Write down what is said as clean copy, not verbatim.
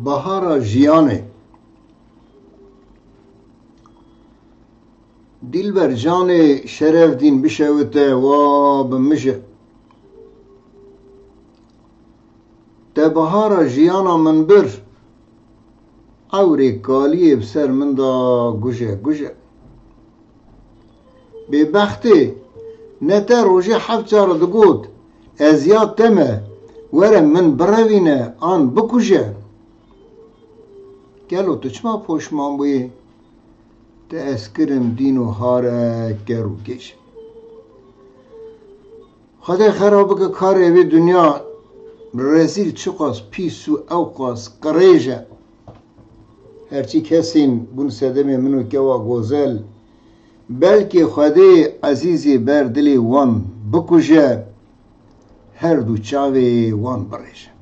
بهارا ژیانه دلبر جان شرف دین بشوته و بمشه ده بهارا ژیانا من بر اوری کالی بسر من دا گوشه گوشه ببختی نتا روژه حفظار دگود ازیاد تمه ورم من بروینه آن بکوشه گلو تو چما پوشمان بوی تا اسکرم دینو هاره گرو گیش خدا خرابه که کار اوی دنیا رزیل چقاس پیسو اوقاس قریجه هرچی کسین بون سدم منو گوا گوزل بلکه خدا عزیزی بر دلی وان بکوشه هر دو چاوی وان بریشه